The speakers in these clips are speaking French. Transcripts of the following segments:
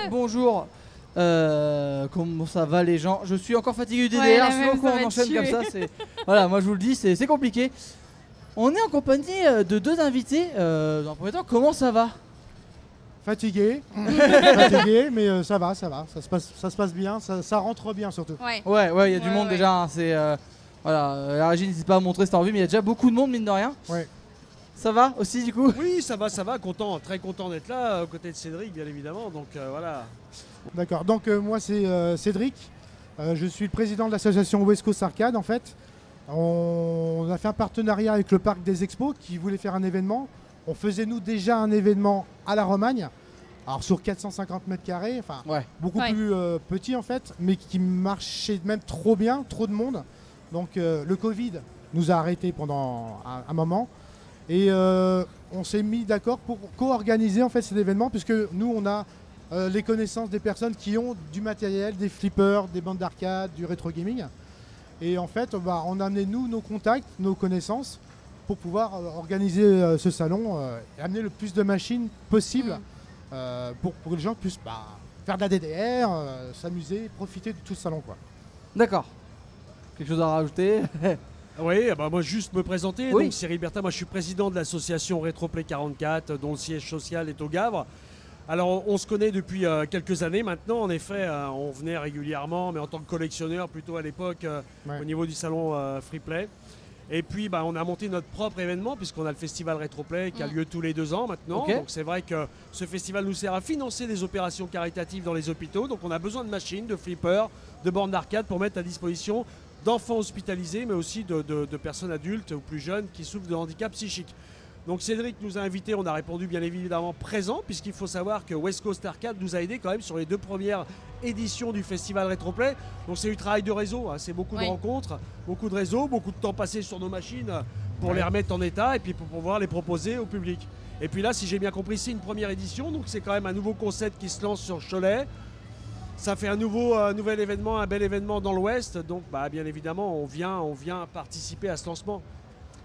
bonjour. Comment ça va les gens? Je suis encore fatigué du DDR, Ouais, souvent quand on enchaîne comme ça, voilà, moi je vous le dis, c'est compliqué. On est en compagnie de deux invités. Dans le premier temps, comment ça va? Fatigué, fatigué, mais ça va, ça se passe bien, ça rentre bien surtout. Ouais, il y a du monde déjà, hein, voilà, la régie n'hésite pas à montrer cette envie, mais il y a déjà beaucoup de monde mine de rien. Ouais. Ça va aussi du coup? Oui, ça va, très content d'être là, aux côtés de Cédric bien évidemment, donc voilà. D'accord, donc moi c'est Cédric, je suis le président de l'association West Coast Arcade en fait. On a fait un partenariat avec le Parc des Expos qui voulait faire un événement. On faisait nous déjà un événement à la Romagne, alors sur 450 mètres carrés, enfin beaucoup plus petit en fait, mais qui marchait même trop bien, trop de monde. Donc le Covid nous a arrêtés pendant un moment. Et on s'est mis d'accord pour co-organiser en fait cet événement, puisque nous on a les connaissances des personnes qui ont du matériel, des flippers, des bandes d'arcade, du rétro gaming. Et en fait on a amené nous nos contacts, nos connaissances pour pouvoir organiser ce salon et amener le plus de machines possible pour que les gens puissent faire de la DDR, s'amuser, profiter de tout le salon quoi. D'accord. Quelque chose à rajouter? Oui, moi juste me présenter, Oui. donc Cyril Bertin, moi je suis président de l'association Retroplay 44 dont le siège social est au Gavre. Alors on se connaît depuis quelques années maintenant, en effet on venait régulièrement, mais en tant que collectionneur plutôt à l'époque au niveau du salon Freeplay. Et puis on a monté notre propre événement puisqu'on a le festival Retroplay qui a lieu tous les 2 ans maintenant. Okay. Donc c'est vrai que ce festival nous sert à financer des opérations caritatives dans les hôpitaux. Donc on a besoin de machines, de flippers, de bornes d'arcade pour mettre à disposition d'enfants hospitalisés, mais aussi de personnes adultes ou plus jeunes qui souffrent de handicap psychique. Donc Cédric nous a invités, on a répondu bien évidemment présent, puisqu'il faut savoir que West Coast Arcade nous a aidés quand même sur les 2 premières éditions du festival Retroplay. Donc c'est du travail de réseau, hein, c'est beaucoup de rencontres, beaucoup de réseaux, beaucoup de temps passé sur nos machines pour les remettre en état et puis pour pouvoir les proposer au public. Et puis là, si j'ai bien compris, c'est une première édition, donc c'est quand même un nouveau concept qui se lance sur Cholet. Ça fait un nouvel événement, un bel événement dans l'Ouest, donc bien évidemment on vient participer à ce lancement.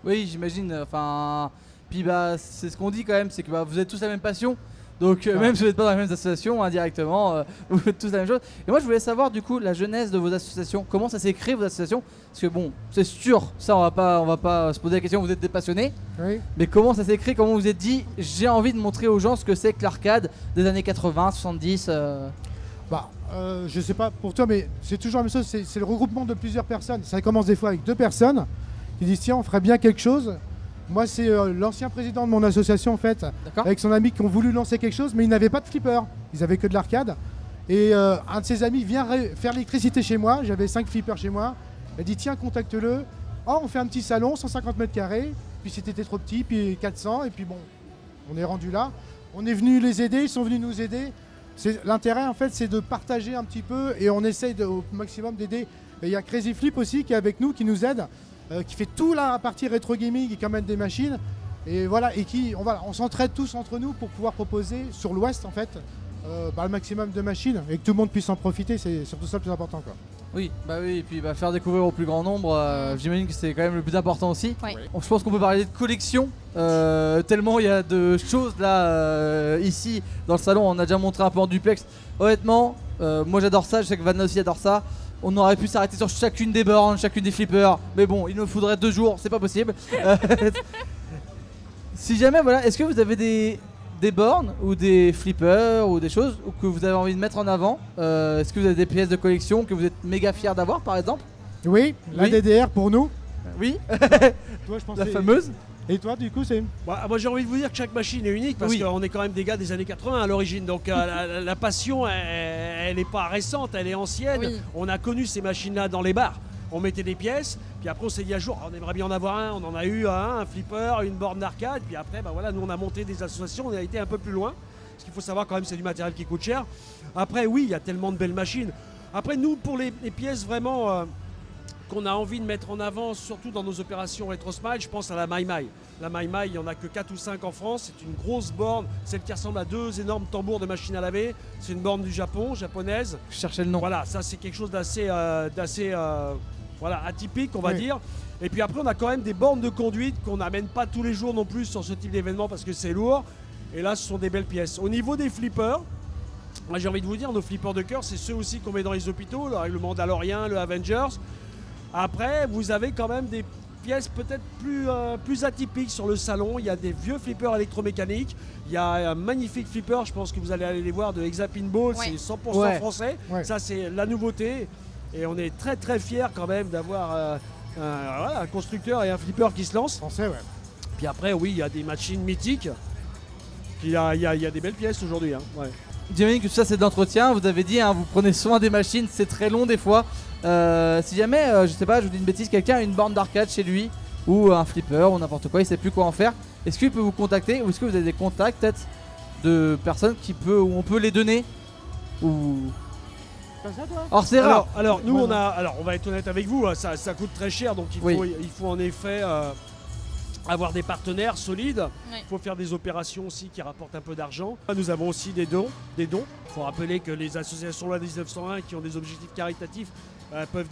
Oui, j'imagine, enfin, puis c'est ce qu'on dit quand même, c'est que vous êtes tous la même passion, donc même si vous n'êtes pas dans la même association, indirectement, vous faites tous la même chose. Et moi je voulais savoir du coup la genèse de vos associations, comment ça s'est créé vos associations, parce que bon, c'est sûr, ça on va pas se poser la question, vous êtes des passionnés, mais comment ça s'est créé, comment vous vous êtes dit, j'ai envie de montrer aux gens ce que c'est que l'arcade des années 80, 70 je sais pas pour toi, mais c'est toujours la même chose, c'est le regroupement de plusieurs personnes. Ça commence des fois avec 2 personnes qui disent tiens, on ferait bien quelque chose. Moi, c'est l'ancien président de mon association en fait, avec son ami qui ont voulu lancer quelque chose, mais ils n'avaient pas de flipper, ils avaient que de l'arcade. Et un de ses amis vient faire l'électricité chez moi, j'avais 5 flippers chez moi. Il a dit tiens, contacte-le. Oh, on fait un petit salon, 150 mètres carrés, puis c'était trop petit, puis 400, et puis bon, on est rendu là. On est venu les aider, ils sont venus nous aider. L'intérêt en fait c'est de partager un petit peu et on essaye au maximum d'aider. Il y a Crazy Flip aussi qui est avec nous, qui nous aide, qui fait tout la partie rétro gaming et qui amène des machines. Et voilà, et on s'entraide tous entre nous pour pouvoir proposer sur l'Ouest en fait le maximum de machines et que tout le monde puisse en profiter, c'est surtout ça le plus important quoi. Oui, et puis faire découvrir au plus grand nombre, j'imagine que c'est quand même le plus important aussi. Je pense qu'on peut parler de collection, tellement il y a de choses là ici dans le salon, on a déjà montré un peu en duplex. Honnêtement, moi j'adore ça, je sais que Vanna aussi adore ça. On aurait pu s'arrêter sur chacune des bornes, chacune des flippers, mais bon, il nous faudrait 2 jours, c'est pas possible. Si jamais, est-ce que vous avez des bornes ou des flippers ou des choses que vous avez envie de mettre en avant? Est-ce que vous avez des pièces de collection que vous êtes méga fiers d'avoir par exemple? Oui, la DDR pour nous. Oui. Toi, je pense la fameuse. Et toi du coup c'est moi j'ai envie de vous dire que chaque machine est unique parce qu'on est quand même des gars des années 80 à l'origine, donc la passion elle n'est pas récente, elle est ancienne. On a connu ces machines là dans les bars. On mettait des pièces, puis après on s'est dit un jour on aimerait bien en avoir un, on en a eu un flipper, une borne d'arcade, puis après nous on a monté des associations, on a été un peu plus loin, parce qu'il faut savoir quand même c'est du matériel qui coûte cher. Après oui, il y a tellement de belles machines. Après nous pour les pièces vraiment qu'on a envie de mettre en avant, surtout dans nos opérations Retro Smile, je pense à la Mai Mai. La Mai Mai, il n'y en a que 4 ou 5 en France, c'est une grosse borne, celle qui ressemble à 2 énormes tambours de machine à laver. C'est une borne du Japon, japonaise. Je cherchais le nom. Voilà, ça c'est quelque chose d'assez atypique, on va dire. Et puis après, on a quand même des bornes de conduite qu'on n'amène pas tous les jours non plus sur ce type d'événement parce que c'est lourd. Et là, ce sont des belles pièces. Au niveau des flippers, Moi j'ai envie de vous dire, nos flippers de cœur, c'est ceux aussi qu'on met dans les hôpitaux, le règlement d'Alorien, le Avengers. Après, vous avez quand même des pièces peut-être plus atypiques sur le salon. Il y a des vieux flippers électromécaniques. Il y a un magnifique flipper, je pense que vous allez aller les voir, de Hexa Pinball. Ouais. C'est 100% français. Ouais. Ça, c'est la nouveauté. Et on est très très fiers quand même d'avoir un constructeur et un flipper qui se lance. Français, ouais. Puis après, oui, il y a des machines mythiques. Puis il y a des belles pièces aujourd'hui. Hein. Ouais. J'imagine que tout ça c'est de l'entretien, vous avez dit, hein, vous prenez soin des machines, c'est très long des fois. Si jamais, je sais pas, je vous dis une bêtise, quelqu'un a une borne d'arcade chez lui, ou un flipper, ou n'importe quoi, il sait plus quoi en faire, est-ce qu'il peut vous contacter, ou est-ce que vous avez des contacts peut-être de personnes où on peut les donner, ou... Comme ça, toi? Alors c'est rare. Alors nous, Ouais, on va être honnête avec vous, hein, ça coûte très cher, donc il faut en effet avoir des partenaires solides. Ouais. Il faut faire des opérations aussi qui rapportent un peu d'argent. Nous avons aussi des dons. Il faut rappeler que les associations loi 1901 qui ont des objectifs caritatifs peuvent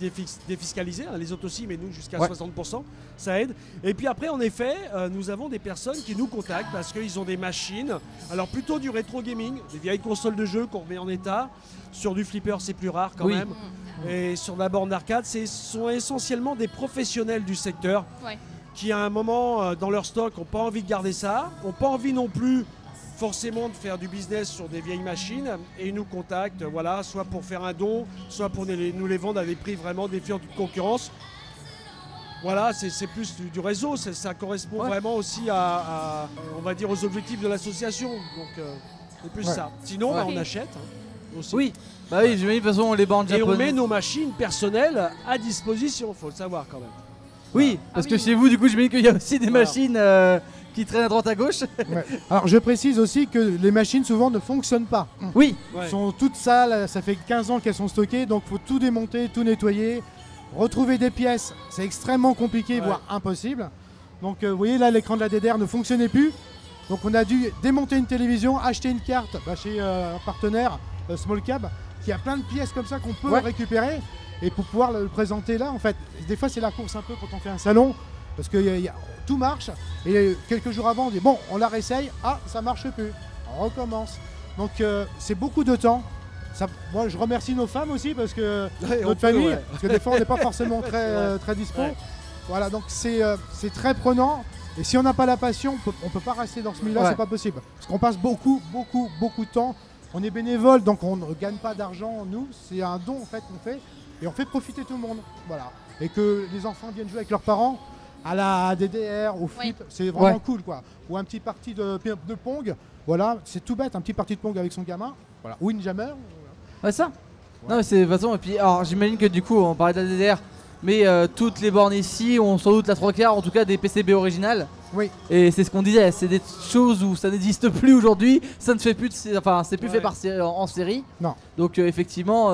défiscaliser, hein, les autres aussi, mais nous jusqu'à 60%, ça aide. Et puis après, en effet, nous avons des personnes qui nous contactent parce qu'ils ont des machines, alors plutôt du rétro gaming, des vieilles consoles de jeux qu'on remet en état. Sur du flipper, c'est plus rare quand même. Et sur la borne d'arcade, ce sont essentiellement des professionnels du secteur. Ouais. Qui à un moment dans leur stock n'ont pas envie de garder ça, n'ont pas envie non plus forcément de faire du business sur des vieilles machines et ils nous contactent, voilà, soit pour faire un don, soit pour nous les vendre à des prix vraiment défiant toute concurrence. Voilà, c'est plus du réseau, ça correspond vraiment aussi à, on va dire, aux objectifs de l'association. Donc c'est plus ça. Sinon, on achète aussi. Oui, bah oui, j'imagine de toute façon les bandes Et japonaises. on met nos machines personnelles à disposition, faut le savoir quand même. Oui, parce que chez vous, du coup, j'imagine qu'il y a aussi des machines qui traînent à droite à gauche. Ouais. Alors je précise aussi que les machines souvent ne fonctionnent pas. Oui, Elles sont toutes sales, ça fait 15 ans qu'elles sont stockées, donc il faut tout démonter, tout nettoyer. Retrouver des pièces, c'est extrêmement compliqué, voire impossible. Donc vous voyez là, l'écran de la DDR ne fonctionnait plus. Donc on a dû démonter une télévision, acheter une carte chez un partenaire, Small Cab, qui a plein de pièces comme ça qu'on peut récupérer. Et pour pouvoir le présenter là, en fait, des fois c'est la course un peu quand on fait un salon, parce que tout marche, et quelques jours avant on dit bon, on la réessaye, ça marche plus, on recommence. Donc c'est beaucoup de temps. Ça, moi je remercie nos femmes aussi, parce que notre famille, parce que des fois on n'est pas forcément très dispo. Voilà, donc c'est très prenant, et si on n'a pas la passion, on peut pas rester dans ce milieu-là, c'est pas possible. Parce qu'on passe beaucoup de temps, on est bénévole, donc on ne gagne pas d'argent, nous, c'est un don en fait qu'on fait. Et on fait profiter tout le monde, voilà. Et que les enfants viennent jouer avec leurs parents à la DDR, au flip, c'est vraiment cool, quoi. Ou un petit parti de Pong, voilà, c'est tout bête, un petit parti de Pong avec son gamin, voilà. Ou une jammer. ouais, ça. Non, mais c'est de toute façon, et puis, alors j'imagine que du coup, on parlait de la DDR, mais toutes les bornes ici ont sans doute la 3/4, en tout cas des PCB originales. Oui. Et c'est ce qu'on disait, c'est des choses où ça n'existe plus aujourd'hui, ça ne fait plus, c'est plus fait en série. Non. Donc effectivement,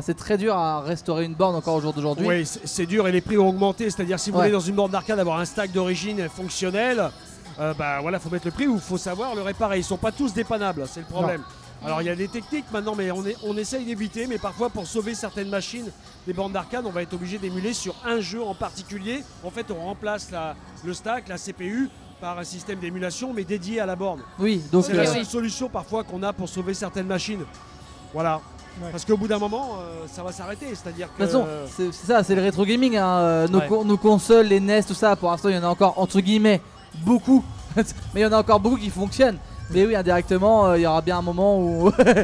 c'est très dur à restaurer une borne encore au jour d'aujourd'hui. Oui, c'est dur et les prix ont augmenté. C'est-à-dire si vous voulez dans une borne d'arcade avoir un stack d'origine fonctionnel, voilà, faut mettre le prix ou faut savoir le réparer. Ils sont pas tous dépannables, c'est le problème. Alors il y a des techniques maintenant, mais on essaye d'éviter. Mais parfois pour sauver certaines machines, des bornes d'arcade, on va être obligé d'émuler sur un jeu en particulier. En fait, on remplace le stack, la CPU, par un système d'émulation, mais dédié à la borne. Oui, donc c'est la seule solution parfois qu'on a pour sauver certaines machines. Voilà. Parce qu'au bout d'un moment, ça va s'arrêter. C'est-à-dire que. De toute façon, c'est ça, c'est le rétro gaming. Hein. Nos consoles, les NES, tout ça, pour l'instant, il y en a encore entre guillemets beaucoup. Mais il y en a encore beaucoup qui fonctionnent. Mais oui, indirectement, il y aura bien un moment où. Ça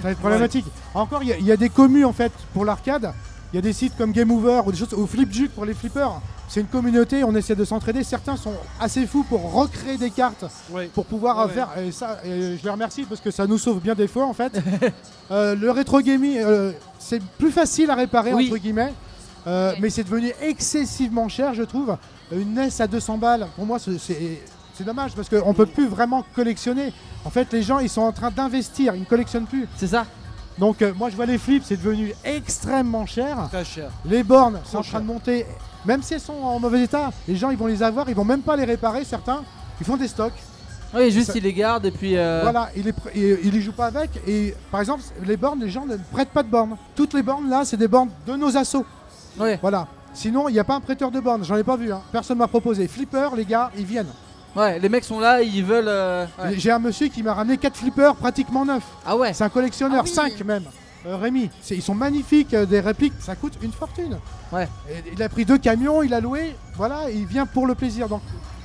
va être problématique. Encore, il y a des communes en fait pour l'arcade. Il y a des sites comme Game Over ou des choses, ou Flipjuke pour les flippers. C'est une communauté, on essaie de s'entraider. Certains sont assez fous pour recréer des cartes pour pouvoir faire. Et ça, je les remercie parce que ça nous sauve bien des fois en fait. Le rétro gaming, c'est plus facile à réparer entre guillemets. Mais c'est devenu excessivement cher, je trouve. Une NES à 200 balles, pour moi, c'est dommage parce qu'on ne peut plus vraiment collectionner. En fait, les gens, ils sont en train d'investir, ils ne collectionnent plus. C'est ça. Donc, moi, je vois les flips, c'est devenu extrêmement cher. Très cher. Les bornes sont en train de monter. Même si elles sont en mauvais état, les gens, ils vont les avoir, ils vont même pas les réparer, certains. Ils font des stocks. Oui, juste ils les gardent et puis. Voilà, ils les jouent pas avec. Et par exemple, les bornes, les gens ne prêtent pas de bornes. Toutes les bornes là, c'est des bornes de nos assos. Ouais. Voilà. Sinon, il n'y a pas un prêteur de bornes, j'en ai pas vu. Hein. Personne m'a proposé. Flipper, les gars, ils viennent. Ouais, les mecs sont là, ils veulent. Ouais. J'ai un monsieur qui m'a ramené 4 flippers pratiquement neufs. Ah ouais. C'est un collectionneur, Ah oui. 5 même. Rémi, ils sont magnifiques, des répliques, ça coûte une fortune. Ouais. Et il a pris 2 camions, il a loué, voilà, et il vient pour le plaisir. Donc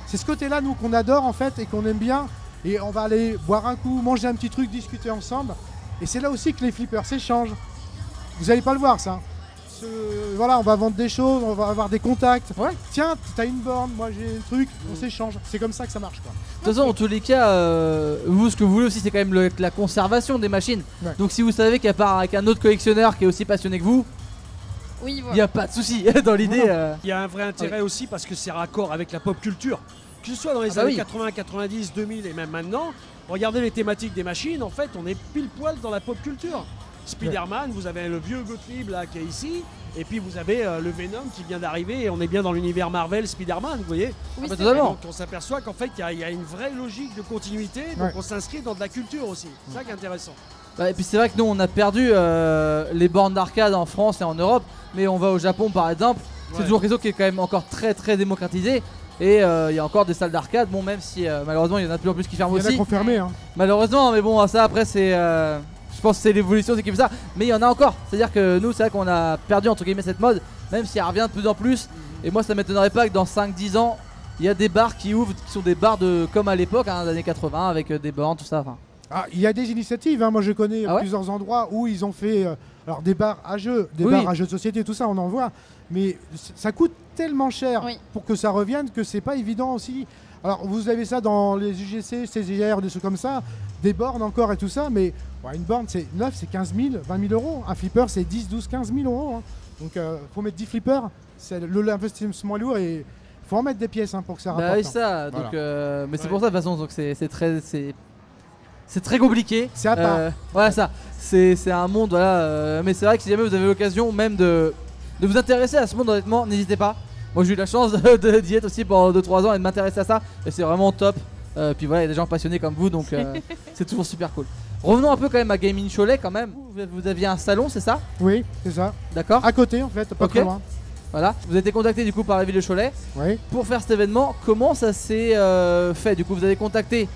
c'est ce côté-là, nous, qu'on adore en fait et qu'on aime bien. Et on va aller boire un coup, manger un petit truc, discuter ensemble. Et c'est là aussi que les flippers s'échangent. Vous n'allez pas le voir, ça. Voilà, on va vendre des choses, on va avoir des contacts. Ouais. Tiens, t'as une borne, moi j'ai un truc, on s'échange. C'est comme ça que ça marche, quoi. De toute façon, en tous les cas, vous, ce que vous voulez aussi, c'est quand même la conservation des machines. Ouais. Donc, si vous savez qu'il y a part avec un autre collectionneur qui est aussi passionné que vous, Oui, il voilà. n'y a pas de souci dans l'idée. Il y a un vrai intérêt aussi parce que c'est raccord avec la pop culture. Que ce soit dans les Ah bah années oui. 80, 90, 2000 et même maintenant, regardez les thématiques des machines, en fait, on est pile poil dans la pop culture. Spider-Man, vous avez le vieux Gottlieb là qui est ici, et puis vous avez le Venom qui vient d'arriver, et on est bien dans l'univers Marvel, Spider-Man, vous voyez. Oui, bah, c'est totalement. vrai. Donc on s'aperçoit qu'en fait il y a une vraie logique de continuité, donc Ouais. on s'inscrit dans de la culture aussi. C'est ça qui est intéressant. Et puis, c'est vrai que nous, on a perdu les bornes d'arcade en France et en Europe, mais on va au Japon par exemple. C'est Ouais. toujours quelque chose qui est quand même encore très très démocratisé. Et il y a encore des salles d'arcade, bon, même si malheureusement il y en a de plus en plus qui ferment Il y en a aussi. confirmé, hein. Malheureusement, mais bon, ça après c'est. Je pense que c'est l'évolution, c'est qui fait ça. Mais il y en a encore. C'est-à-dire que nous, c'est vrai qu'on a perdu entre guillemets cette mode, même si elle revient de plus en plus. Et moi, ça m'étonnerait pas que dans 5-10 ans, il y a des bars qui ouvrent, qui sont des bars de comme à l'époque, hein, des années 80, avec des bornes, tout ça. Enfin, Ah, il y a des initiatives, hein. Moi je connais Ah ouais plusieurs endroits où ils ont fait alors des bars à jeux, des Oui. bars à jeux de société, tout ça, on en voit. Mais ça coûte tellement cher Oui. pour que ça revienne que c'est pas évident aussi. Alors vous avez ça dans les UGC, CGR, des choses comme ça, des bornes encore et tout ça, mais ouais, une borne c'est neuf, c'est 15 000, 20 000 euros. Un flipper c'est 10, 12, 15 000 euros. Hein. Donc faut mettre 10 flippers, c'est l'investissement lourd et faut en mettre des pièces hein, pour que ça rapporte. bah oui, ça. Voilà. Donc, mais c'est Ouais. pour ça de toute façon, donc c'est très compliqué. C'est à part. Voilà ça. C'est un monde, voilà. Mais c'est vrai que si jamais vous avez l'occasion même de vous intéresser à ce monde, honnêtement, n'hésitez pas. Moi j'ai eu la chance d'y être aussi pendant 2-3 ans et de m'intéresser à ça. Et c'est vraiment top. Puis voilà, il y a des gens passionnés comme vous, donc c'est toujours super cool. Revenons un peu quand même à Gaming Cholet quand même. Vous aviez un salon, c'est ça? Oui, c'est ça. D'accord. À côté en fait, pas Ok. très loin. Voilà. Vous avez été contacté du coup par la ville de Cholet Oui. pour faire cet événement. Comment ça s'est fait? Du coup, vous avez contacté.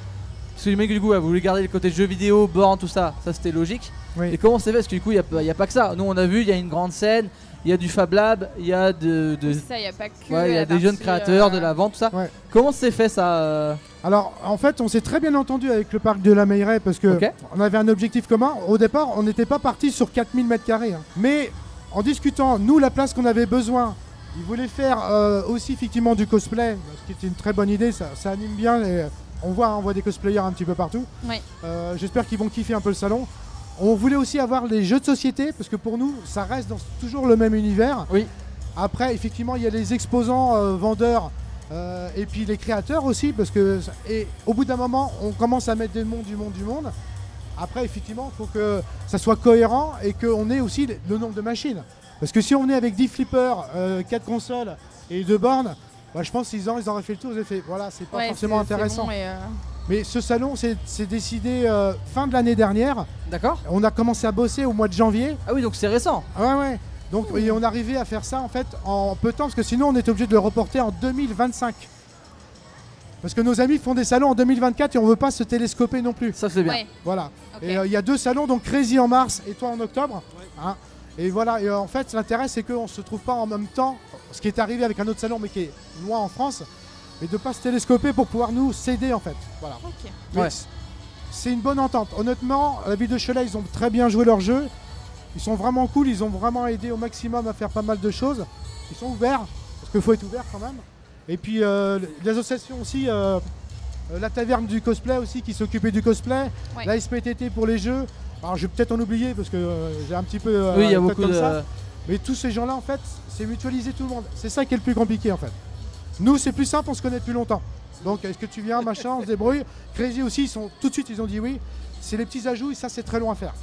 Parce que du coup, vous voulez garder le côté jeux vidéo, bornes, tout ça. Ça c'était logique. Oui. Et comment c'est fait? Parce que du coup, il n'y a pas que ça. Nous, on a vu, il y a une grande scène, il y a du Fab Lab, il y a C'est ça, il n'y a pas que. ouais, il y a la des jeunes partie, créateurs, de la vente, tout ça. Ouais. Comment c'est fait ça Alors, en fait, on s'est très bien entendu avec le parc de la Meilleray parce que Ok. on avait un objectif commun. Au départ, on n'était pas parti sur 4000 mètres carrés. Hein. Mais en discutant, nous, la place qu'on avait besoin, ils voulaient faire aussi effectivement du cosplay, ce qui était une très bonne idée. Ça anime bien. On voit des cosplayers un petit peu partout. Ouais. J'espère qu'ils vont kiffer un peu le salon. On voulait aussi avoir les jeux de société parce que pour nous, ça reste dans toujours le même univers. Oui. Après, effectivement, il y a les exposants, vendeurs. Et puis les créateurs aussi, parce que et au bout d'un moment, on commence à mettre du monde. Après, effectivement, il faut que ça soit cohérent et qu'on ait aussi le nombre de machines. Parce que si on venait avec 10 flippers, 4 consoles et 2 bornes, bah, je pense 6 ans, ils auraient fait le tour, ils auraient fait, voilà, c'est pas Ouais, forcément c'est intéressant. bon et, Mais ce salon, c'est décidé fin de l'année dernière. D'accord. On a commencé à bosser au mois de janvier. Ah oui, donc c'est récent. Ouais. Donc et on arrivait à faire ça en fait en peu de temps parce que sinon on était obligé de le reporter en 2025. Parce que nos amis font des salons en 2024 et on veut pas se télescoper non plus. Ça c'est bien. Ouais, Voilà. ok. Et il y a 2 salons, donc Crazy en mars et toi en octobre. Hein. Et voilà. Et en fait, l'intérêt c'est qu'on se trouve pas en même temps. Ce qui est arrivé avec un autre salon, mais qui est loin en France, et de pas se télescoper pour pouvoir nous céder en fait. Voilà. Ok. Mais Ouais. c'est une bonne entente. Honnêtement, la ville de Cholet, ils ont très bien joué leur jeu. Ils sont vraiment cool, ils ont vraiment aidé au maximum à faire pas mal de choses. Ils sont ouverts, parce qu'il faut être ouvert quand même. Et puis l'association aussi, la taverne du cosplay aussi, qui s'occupait du cosplay. Ouais. La SPTT pour les jeux. Alors je vais peut-être en oublier, parce que j'ai un petit peu... Oui, il y a une tête beaucoup comme de. ça. Mais tous ces gens-là, en fait, c'est mutualiser tout le monde. C'est ça qui est le plus compliqué, en fait. Nous, c'est plus simple, on se connaît depuis longtemps. Donc, est-ce que tu viens, machin, on se débrouille. Crazy aussi, tout de suite, ils ont dit oui. C'est les petits ajouts et ça, c'est très long à faire.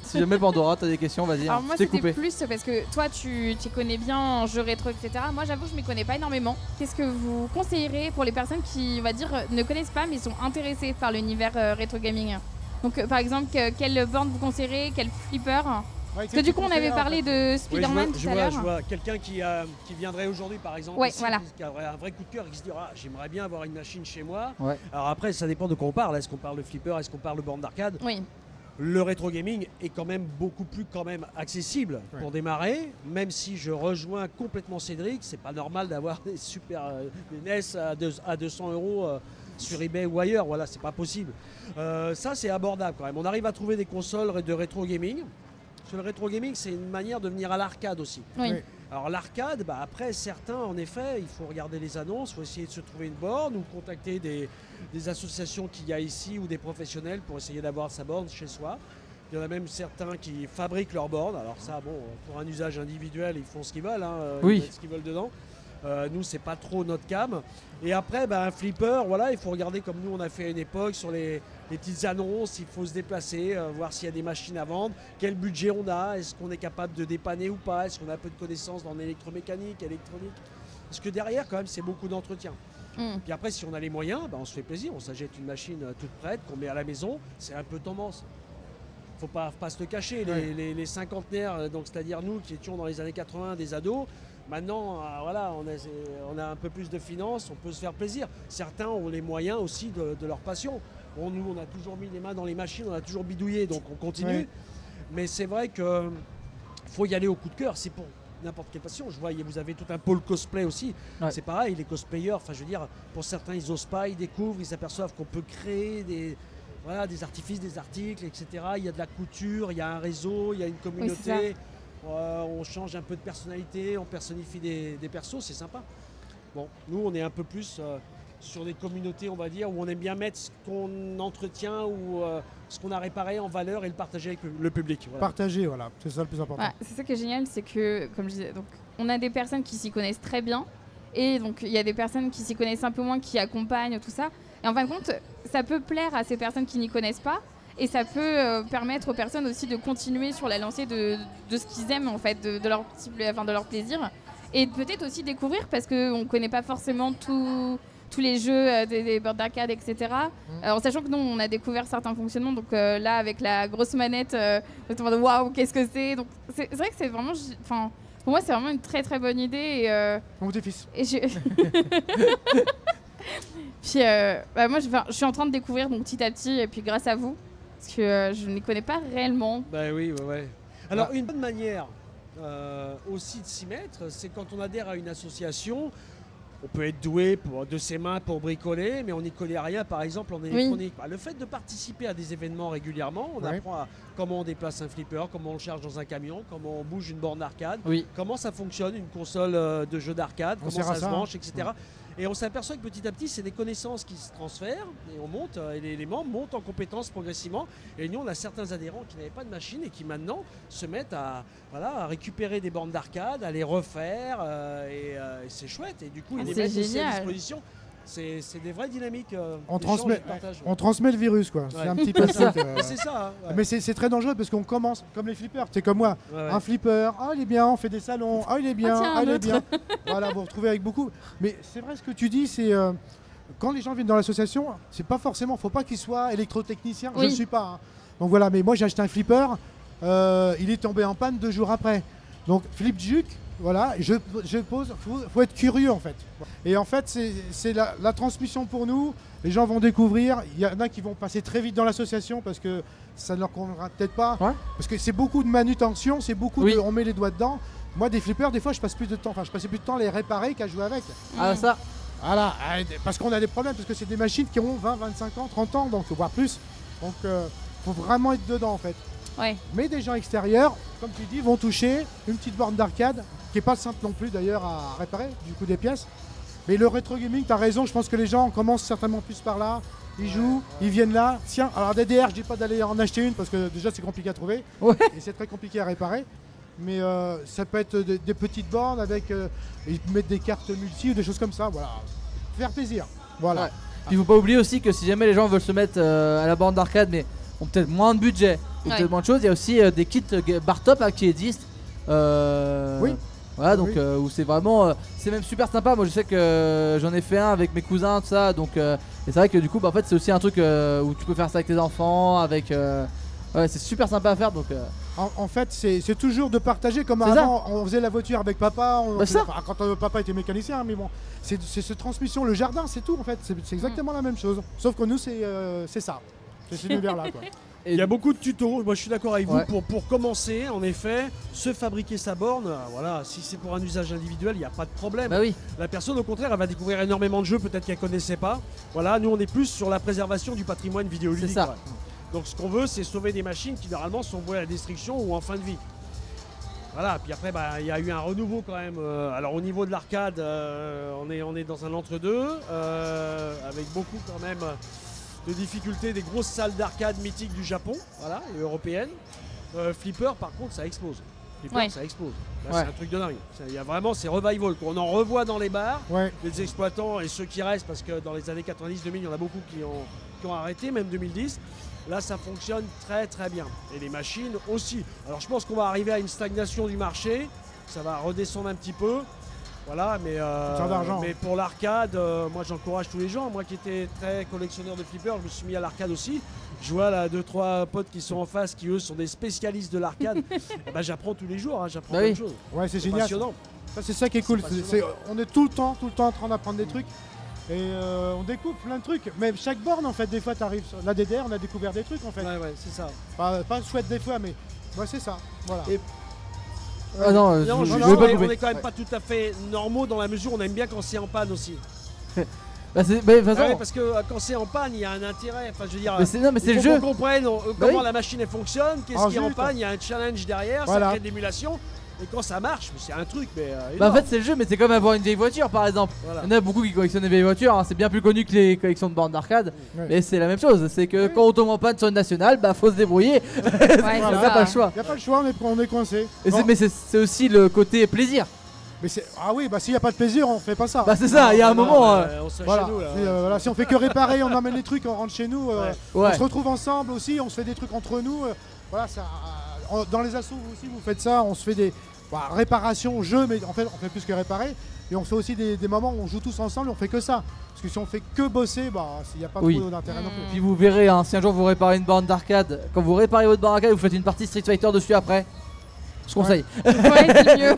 Si jamais Pandora, t'as des questions, vas-y. Alors hein, moi c'est c'était coupé. plus parce que toi tu connais bien en jeux rétro etc. Moi j'avoue je m'y connais pas énormément. Qu'est-ce que vous conseillerez pour les personnes qui on va dire ne connaissent pas mais sont intéressées par l'univers rétro gaming? Donc par exemple quelle borne vous conseillerez, quel flipper? Parce que du coup, on avait parlé de Spider-Man tout à l'heure. Je vois quelqu'un qui viendrait aujourd'hui, par exemple, Ouais, ici, voilà. qui aurait un vrai coup de cœur et qui se dira j'aimerais bien avoir une machine chez moi. Ouais. Alors après, ça dépend de quoi on parle. Est-ce qu'on parle de flipper, est-ce qu'on parle de borne d'arcade? Oui. Le rétro gaming est quand même beaucoup plus accessible pour démarrer, même si je rejoins complètement Cédric. C'est pas normal d'avoir des des NES à 200 € sur eBay ou ailleurs. Voilà, c'est pas possible. Ça, c'est abordable quand même. On arrive à trouver des consoles de rétro gaming. Parce que le rétro gaming, c'est une manière de venir à l'arcade aussi. Oui. Alors l'arcade, après certains, en effet, il faut regarder les annonces, il faut essayer de se trouver une borne ou contacter des associations qu'il y a ici ou des professionnels pour essayer d'avoir sa borne chez soi. Il y en a même certains qui fabriquent leur borne. Alors ça, bon, pour un usage individuel, ils font ce qu'ils veulent, ils mettent ce qu'ils veulent dedans. Nous, c'est pas trop notre cam. Et après, un flipper, voilà, il faut regarder comme nous on a fait à une époque sur les petites annonces. Il faut se déplacer, voir s'il y a des machines à vendre, quel budget on a, est-ce qu'on est capable de dépanner ou pas, est-ce qu'on a un peu de connaissances dans l'électromécanique, électronique. Parce que derrière, quand même, c'est beaucoup d'entretien. Puis après, si on a les moyens, on se fait plaisir, on s'achète une machine toute prête qu'on met à la maison. C'est un peu tendance. Faut pas se le cacher. Les cinquantenaires, donc c'est-à-dire nous qui étions dans les années 80 des ados. Maintenant, voilà, on a un peu plus de finances, on peut se faire plaisir. Certains ont les moyens aussi de leur passion. Bon, nous, on a toujours mis les mains dans les machines, on a toujours bidouillé, donc on continue. Ouais. Mais c'est vrai qu'il faut y aller au coup de cœur. C'est pour n'importe quelle passion. Je vois, vous avez tout un pôle cosplay aussi. Ouais. C'est pareil, les cosplayers, enfin, je veux dire, pour certains, ils osent pas, ils découvrent, ils s'aperçoivent qu'on peut créer des artifices, des articles, etc. Il y a de la couture, il y a un réseau, il y a une communauté. Oui, on change un peu de personnalité, on personnifie des persos, c'est sympa. Bon, nous, on est un peu plus sur des communautés, on va dire, où on aime bien mettre ce qu'on entretient ou ce qu'on a réparé en valeur et le partager avec le public. Voilà. Partager, voilà, c'est ça le plus important. Ouais, c'est ça qui est génial, c'est que, comme je disais, donc, on a des personnes qui s'y connaissent très bien et donc il y a des personnes qui s'y connaissent un peu moins, qui accompagnent tout ça. Et en fin de compte, ça peut plaire à ces personnes qui n'y connaissent pas. Et ça peut permettre aux personnes aussi de continuer sur la lancée de ce qu'ils aiment, en fait, de leur plaisir. Et peut-être aussi découvrir, parce qu'on ne connaît pas forcément tous les jeux des bornes d'arcade, etc. En sachant que nous, on a découvert certains fonctionnements. Donc là, avec la grosse manette, on se demande waouh, qu'est-ce que c'est. Donc c'est vrai que c'est vraiment... pour moi, c'est vraiment une très très bonne idée. Mon petit fils. Puis moi, je suis en train de découvrir donc, petit à petit, et puis grâce à vous. Parce que je ne les connais pas réellement. Ben oui, ouais. Alors, une bonne manière aussi de s'y mettre, c'est quand on adhère à une association, on peut être doué de ses mains pour bricoler, mais on n'y connaît rien, par exemple, en électronique. Le fait de participer à des événements régulièrement, on apprend comment on déplace un flipper, comment on le charge dans un camion, comment on bouge une borne d'arcade, comment ça fonctionne, une console de jeu d'arcade, comment ça se branche, etc. Et on s'aperçoit que petit à petit, c'est des connaissances qui se transfèrent et on monte, et les membres montent en compétences progressivement. Et nous, on a certains adhérents qui n'avaient pas de machine et qui maintenant se mettent à récupérer des bornes d'arcade, à les refaire et c'est chouette. Et du coup, ils les mettent aussi à disposition. C'est des vraies dynamiques. On transmet le virus, quoi. C'est un petit peu ça. C'est ça. Mais c'est très dangereux parce qu'on commence comme les flippers. C'est comme moi. Un flipper, il est bien, on fait des salons, il est bien, il est bien. Voilà, vous retrouvez avec beaucoup. Mais c'est vrai ce que tu dis, c'est quand les gens viennent dans l'association, c'est pas forcément, faut pas qu'ils soient électrotechniciens. Je ne suis pas. Donc voilà, mais moi j'ai acheté un flipper, il est tombé en panne 2 jours après. Donc flip juke. Voilà, je pose, faut être curieux en fait. Et en fait, c'est la transmission pour nous. Les gens vont découvrir. Il y en a qui vont passer très vite dans l'association parce que ça ne leur conviendra peut-être pas. Ouais. Parce que c'est beaucoup de manutention, c'est beaucoup on met les doigts dedans. Moi, des flippers, des fois, je passe plus de temps. Enfin, je passais plus de temps à les réparer qu'à jouer avec. Ah, ça. Voilà, parce qu'on a des problèmes, parce que c'est des machines qui ont 20, 25 ans, 30 ans, donc voire plus. Donc, faut vraiment être dedans en fait. Ouais. Mais des gens extérieurs, comme tu dis, vont toucher une petite borne d'arcade, qui n'est pas simple non plus d'ailleurs à réparer, du coup des pièces. Mais le rétro gaming, tu as raison, je pense que les gens commencent certainement plus par là. Ils jouent, ils viennent là. Tiens, alors DDR, je dis pas d'aller en acheter une parce que déjà c'est compliqué à trouver. Ouais. Et c'est très compliqué à réparer. Mais ça peut être des petites bornes avec ils mettent des cartes multi ou des choses comme ça. Voilà. Faire plaisir. Voilà. Ouais. Puis il faut pas oublier aussi que si jamais les gens veulent se mettre à la borne d'arcade mais ont peut-être moins de budget ou peut-être moins de choses, il y a aussi des kits bar top qui existent. Oui. Voilà, donc où c'est vraiment c'est même super sympa. Moi je sais que j'en ai fait un avec mes cousins, tout ça, donc et c'est vrai que du coup en fait c'est aussi un truc où tu peux faire ça avec tes enfants, avec ouais, c'est super sympa à faire, donc En fait, c'est toujours de partager comme C'est avant. On faisait la voiture avec papa. Bah ça. Enfin, quand papa était mécanicien, mais bon, c'est cette transmission. Le jardin, c'est tout en fait. C'est exactement la même chose. Sauf que nous, c'est ça. C'est cet univers-là, quoi. Il y a beaucoup de tutos, moi je suis d'accord avec vous, Ouais. pour commencer, en effet, se fabriquer sa borne, voilà, si c'est pour un usage individuel, il n'y a pas de problème. Bah oui. La personne, au contraire, elle va découvrir énormément de jeux, peut-être qu'elle ne connaissait pas. Voilà, nous on est plus sur la préservation du patrimoine vidéoludique. C'est ça. quoi. Donc ce qu'on veut, c'est sauver des machines qui normalement sont vouées à la destruction ou en fin de vie. Voilà, puis après, bah, il y a eu un renouveau quand même. Alors au niveau de l'arcade, on est dans un entre-deux, avec beaucoup quand même de difficultés, des grosses salles d'arcade mythiques du Japon, voilà, et européennes. Flipper, par contre, ça explose. Flipper, Ouais. ça explose. Là, Ouais. c'est un truc de dingue. Il y a vraiment ces revival qu'on en revoit dans les bars, Ouais. les exploitants et ceux qui restent, parce que dans les années 90-2000, il y en a beaucoup qui ont arrêté, même 2010. Là, ça fonctionne très très bien. Et les machines aussi. Alors, je pense qu'on va arriver à une stagnation du marché. Ça va redescendre un petit peu. Voilà, Faire d'argent. mais pour l'arcade, moi j'encourage tous les gens. Moi qui étais très collectionneur de flippers, je me suis mis à l'arcade aussi. Je vois là 2-3 potes qui sont en face, qui eux sont des spécialistes de l'arcade. Eh ben, j'apprends tous les jours, hein, j'apprends Bah plein oui. de choses. Ouais, c'est C'est génial. passionnant. Ça, c'est ça qui est cool. C'est passionnant. On est tout le temps en train d'apprendre des trucs. Et on découvre plein de trucs. Mais chaque borne, en fait, des fois, t'arrives sur la DDR, on a découvert des trucs, en fait. Ouais, c'est ça. Pas chouette des fois, mais ouais, c'est ça. Voilà. Et- Ah non, Non, je juste, veux pas on couper. est quand même pas tout à fait normaux dans la mesure où on aime bien quand c'est en panne aussi. Bah, de toute façon, Ah ouais, parce que quand c'est en panne, il y a un intérêt. Enfin, je veux dire, non, mais c'est il le faut jeu. qu'on comprenne Bah comment oui. la machine elle fonctionne, qu'est-ce En qui est en jus, quoi. panne, il y a un challenge derrière, Voilà. ça crée de l'émulation. Et quand ça marche, c'est un truc, mais Bah en énorme. fait c'est le jeu, mais c'est comme avoir une vieille voiture par exemple. Voilà. Il y en a beaucoup qui collectionnent des vieilles voitures, hein. C'est bien plus connu que les collections de bornes d'arcade. Ouais. Mais c'est la même chose, c'est que quand on tombe en panne sur une nationale, bah faut se débrouiller. Ouais, On c'est n'a ça. pas le choix. Y a pas le choix, on est coincé. Et Non, mais c'est aussi le côté plaisir. mais ah oui, bah s'il n'y a pas de plaisir, on fait pas ça. Bah c'est ça, il y a un Non, moment. on se fait Voilà. chez nous là. Voilà, si on fait que réparer, on emmène les trucs, on rentre chez nous. Ouais. Ouais. On se retrouve ensemble aussi, on se fait des trucs entre nous. Voilà, ça, dans les assos vous aussi, vous faites ça. On se fait des réparations, jeux, mais en fait, on fait plus que réparer. Et on fait aussi des moments où on joue tous ensemble, on fait que ça. Parce que si on fait que bosser, bah il n'y a pas Oui. trop d'intérêt non plus. Puis vous verrez, hein, si un jour vous réparez une borne d'arcade, quand vous réparez votre borne d'arcade, vous faites une partie Street Fighter dessus après. Je conseille. Ouais, c'est mieux.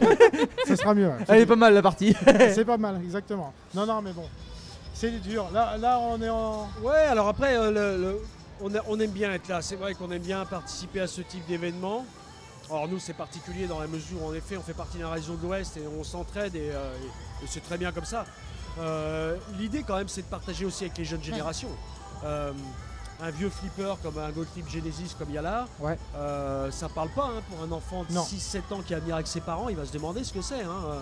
Ça sera mieux. Ouais. Elle est pas mal la partie. C'est pas mal, exactement. Non, mais bon. C'est dur. Là, on est en. Ouais, alors après, on aime bien être là. C'est vrai qu'on aime bien participer à ce type d'événement. Alors nous, c'est particulier dans la mesure où, en effet, on fait partie d'un réseau de l'Ouest et on s'entraide et c'est très bien comme ça. L'idée, quand même, c'est de partager aussi avec les jeunes générations. Un vieux flipper comme un Gold Clip Genesis comme il y a là, Ouais. ça parle pas hein, pour un enfant de Non. 6-7 ans qui va venir avec ses parents, il va se demander ce que c'est. Hein.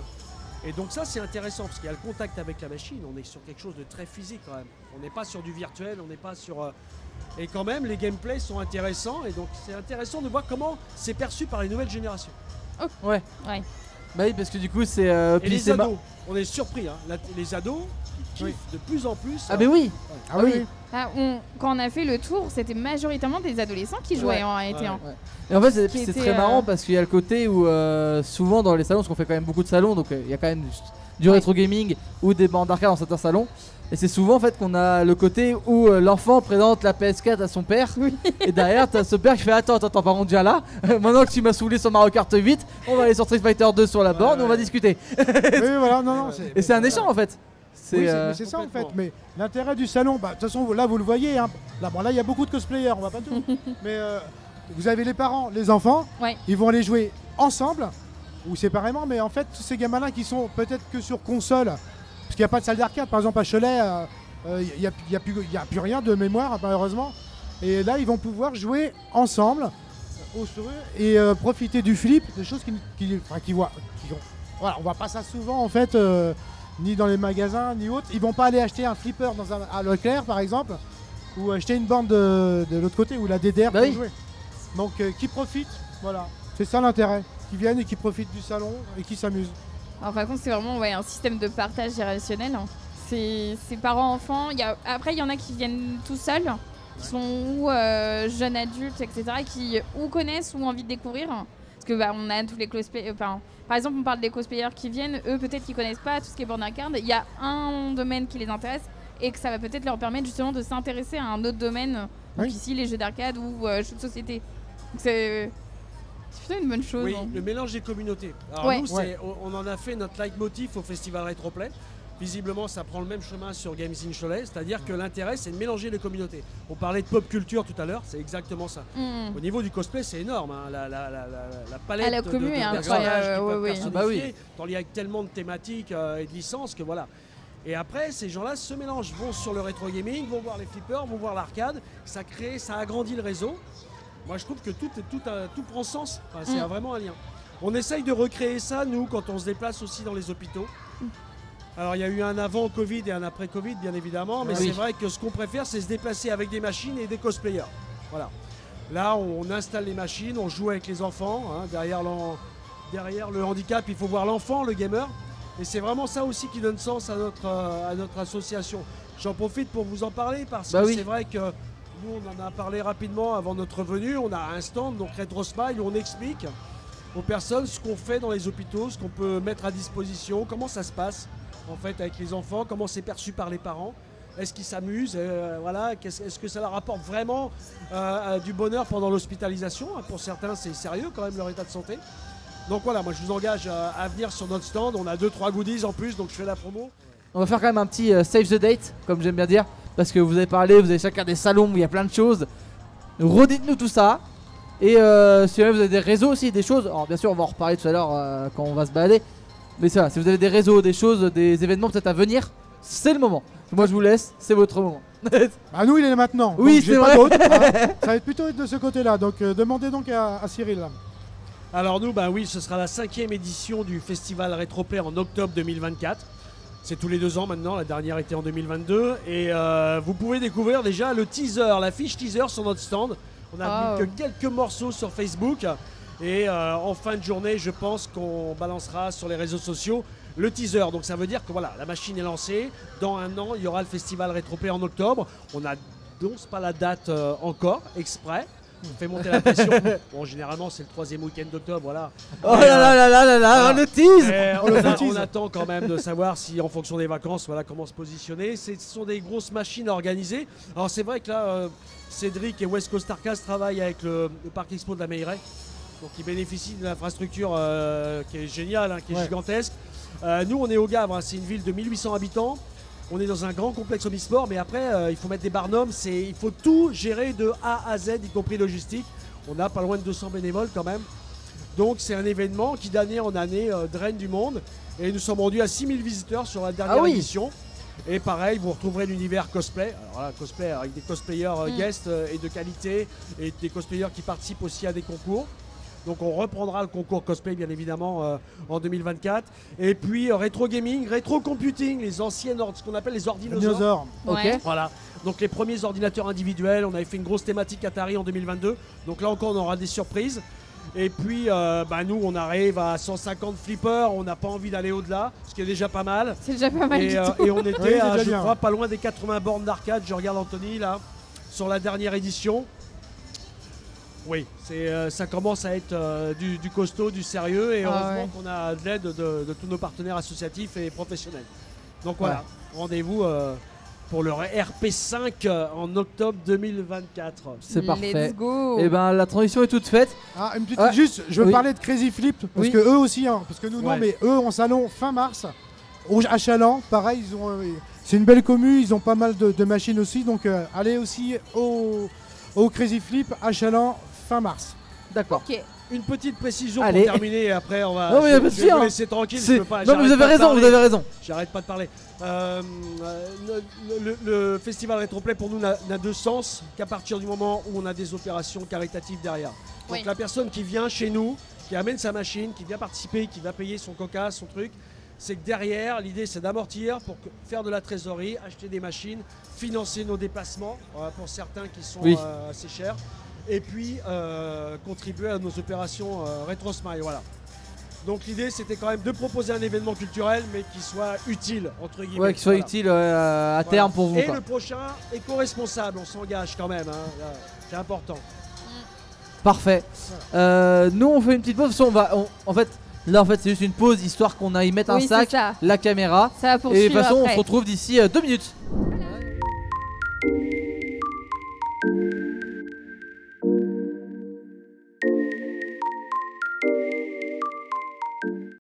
Et donc ça c'est intéressant parce qu'il y a le contact avec la machine, on est sur quelque chose de très physique quand même. On n'est pas sur du virtuel, on n'est pas sur... Et quand même les gameplays sont intéressants et donc c'est intéressant de voir comment c'est perçu par les nouvelles générations. Ouais. Ouais. Bah oui, parce que du coup c'est. Et puis les c'est ados, on est surpris, hein. Les ados ils kiffent de plus en plus. Ah, mais oui. Ah oui. Ah, quand on a fait le tour, c'était majoritairement des adolescents qui jouaient Ouais. en réalité. hein. Et en fait, c'est Qui était, très marrant parce qu'il y a le côté où souvent dans les salons, parce qu'on fait quand même beaucoup de salons, donc il y a quand même du rétro gaming ou des bandes d'arcade dans certains salons. Et c'est souvent en fait qu'on a le côté où l'enfant présente la PS4 à son père. Et derrière, t'as ce père qui fait attends, par contre, déjà là, maintenant que tu m'as saoulé sur Mario Kart 8, on va aller sur Street Fighter 2 sur la borne, on va discuter. Oui, voilà, non, Et c'est un échange en fait. C'est Oui, mais c'est ça en fait. complètement. Mais l'intérêt du salon, bah, de toute façon, là vous le voyez. Hein. Là, il y a beaucoup de cosplayers, on va pas tout. Mais vous avez les parents, les enfants, Ouais. ils vont aller jouer ensemble ou séparément. Mais en fait, tous ces gamins-là qui sont peut-être que sur console, parce qu'il n'y a pas de salle d'arcade, par exemple à Cholet, il n'y a plus rien de mémoire, malheureusement. Et là, ils vont pouvoir jouer ensemble au jeu et profiter du flip, des choses qu'ils voient. Voilà, on voit pas ça souvent en fait. Ni dans les magasins, ni autres. Ils vont pas aller acheter un flipper à Leclerc, par exemple, ou acheter une borne de l'autre côté, ou la DDR Bah pour oui. jouer. Donc, qui profitent, voilà. C'est ça l'intérêt. Qui viennent et qui profitent du salon et qui s'amusent. Alors, par contre, c'est vraiment un système de partage générationnel. hein. C'est parents-enfants. Après, il y en a qui viennent tout seuls, qui sont ou jeunes adultes, etc., qui ou connaissent ou ont envie de découvrir. Parce que on a tous les cosplayers. Par exemple, on parle des cosplayers qui viennent, eux peut-être qu'ils connaissent pas tout ce qui est borne d'arcade. Il y a un domaine qui les intéresse et que ça va peut-être leur permettre justement de s'intéresser à un autre domaine. Donc Oui. ici, les jeux d'arcade ou jeux de société. Donc c'est C'est plutôt une bonne chose. Oui, hein. le mélange des communautés. Alors Ouais. nous, on en a fait notre leitmotiv au festival Retroplay. Visiblement, ça prend le même chemin sur Games in Cholet, c'est-à-dire que l'intérêt, c'est de mélanger les communautés. On parlait de pop culture tout à l'heure, c'est exactement ça. Mm. Au niveau du cosplay, c'est énorme. Hein. La palette la commu est personnages incroyable, qui peuvent ouais. personnifier, Ah bah oui. tant il y a tellement de thématiques et de licences que voilà. Et après, ces gens-là se mélangent, vont sur le rétro gaming, vont voir les flippers, vont voir l'arcade. Ça agrandit le réseau. Moi, je trouve que tout prend sens. Enfin, c'est vraiment un lien. On essaye de recréer ça, nous, quand on se déplace aussi dans les hôpitaux. Alors, il y a eu un avant Covid et un après Covid, bien évidemment. Mais Oui. c'est vrai que ce qu'on préfère, c'est se déplacer avec des machines et des cosplayers. Voilà. Là, on installe les machines, on joue avec les enfants. Hein. Derrière le handicap, il faut voir l'enfant, le gamer. Et c'est vraiment ça aussi qui donne sens à notre association. J'en profite pour vous en parler parce que oui. c'est vrai que nous, on en a parlé rapidement avant notre venue. On a un stand, donc Retro Smile, où on explique aux personnes ce qu'on fait dans les hôpitaux, ce qu'on peut mettre à disposition, comment ça se passe en fait avec les enfants, comment c'est perçu par les parents. Est-ce qu'ils s'amusent voilà, est-ce que ça leur apporte vraiment du bonheur pendant l'hospitalisation? Pour certains, c'est sérieux quand même leur état de santé. Donc voilà, moi je vous engage à venir sur notre stand. On a 2-3 goodies en plus, donc je fais la promo. On va faire quand même un petit save the date, comme j'aime bien dire, parce que vous avez parlé, vous avez chacun des salons où il y a plein de choses. Redites-nous tout ça. Et si jamais vous avez des réseaux aussi, des choses, alors bien sûr on va en reparler tout à l'heure quand on va se balader. Mais ça, si vous avez des réseaux, des choses, des événements peut-être à venir, c'est le moment. Moi je vous laisse, c'est votre moment. Bah nous il est là maintenant. Oui, donc j'ai c'est pas vrai. d'autre, hein. Ça va être plutôt de ce côté-là. Donc demandez donc à Cyril. Là. Alors nous, bah oui, ce sera la 5e édition du festival Retroplay en octobre 2024. C'est tous les 2 ans maintenant, la dernière était en 2022. Et vous pouvez découvrir déjà le teaser, la fiche teaser sur notre stand. On a mis que quelques morceaux sur Facebook. Et en fin de journée, je pense qu'on balancera sur les réseaux sociaux le teaser. Donc ça veut dire que voilà, la machine est lancée. Dans 1 an, il y aura le festival Retroplay en octobre. On n'annonce pas la date encore, exprès. On fait monter la pression. Bon, généralement, c'est le 3e week-end d'octobre, voilà. Oh là là là là là là, voilà. on le tease. On attend quand même de savoir si, en fonction des vacances, voilà comment se positionner. Ce sont des grosses machines à organiser. Alors c'est vrai que là, Cédric et West Coast Arcade travaillent avec le Parc Expo de la Meilleray. Donc ils bénéficient d'une infrastructure qui est géniale, hein, qui est gigantesque. Nous, on est au Gavre, hein, c'est une ville de 1800 habitants. On est dans un grand complexe omnisport, mais après, il faut mettre des barnums. Il faut tout gérer de A à Z, y compris logistique. On a pas loin de 200 bénévoles quand même. Donc c'est un événement qui d'année en année draine du monde. Et nous sommes rendus à 6000 visiteurs sur la dernière édition. Et pareil, vous retrouverez l'univers cosplay. Alors là, cosplay avec des cosplayers guests et de qualité. Et des cosplayers qui participent aussi à des concours. Donc on reprendra le concours cosplay bien évidemment en 2024. Et puis rétro gaming, rétro computing, les anciennes, ce qu'on appelle les ordinateurs. Ouais. Voilà. Donc les premiers ordinateurs individuels, on avait fait une grosse thématique Atari en 2022. Donc là encore on aura des surprises. Et puis nous on arrive à 150 flippers, on n'a pas envie d'aller au-delà, ce qui est déjà pas mal. C'est déjà pas mal du tout. Et on était Oui, à, déjà je bien. crois, pas loin des 80 bornes d'arcade. Je regarde Anthony là, sur la dernière édition. Oui, ça commence à être du costaud, du sérieux, et heureusement qu'on a de l'aide de tous nos partenaires associatifs et professionnels. Donc voilà, rendez-vous pour le RP5 en octobre 2024. C'est parfait. Let's go. Et ben la transition est toute faite. Ah, une petite juste, je veux parler de Crazy Flip parce que eux aussi, hein, parce que nous non, mais eux en salon fin mars à Chaland, pareil, ils ont, c'est une belle commu, ils ont pas mal de machines aussi, donc allez aussi au Crazy Flip à Chaland fin mars. D'accord. Ok. Une petite précision Allez. pour terminer, et après on va. Non, mais je bien vais sûr. vous laisser tranquille. Je peux pas, Non mais vous j'arrête avez pas de raison, parler. vous avez raison. J'arrête pas de parler. Le festival Retroplay pour nous n'a de sens qu'à partir du moment où on a des opérations caritatives derrière. Donc la personne qui vient chez nous, qui amène sa machine, qui vient participer, qui va payer son coca, son truc, c'est que derrière, l'idée c'est d'amortir pour faire de la trésorerie, acheter des machines, financer nos déplacements pour certains qui sont assez chers, et puis contribuer à nos opérations Retro Smile. Voilà. Donc l'idée c'était quand même de proposer un événement culturel mais qui soit utile entre guillemets. Ouais, qui soit utile à terme pour vous. Et Quoi. le prochain éco-responsable, on s'engage quand même, hein, là, c'est important. Parfait. Nous on fait une petite pause. En fait, c'est juste une pause histoire qu'on a y mettre un sac, ça. la caméra. Ça va Et de poursuivre toute façon on après. se retrouve d'ici 2 minutes.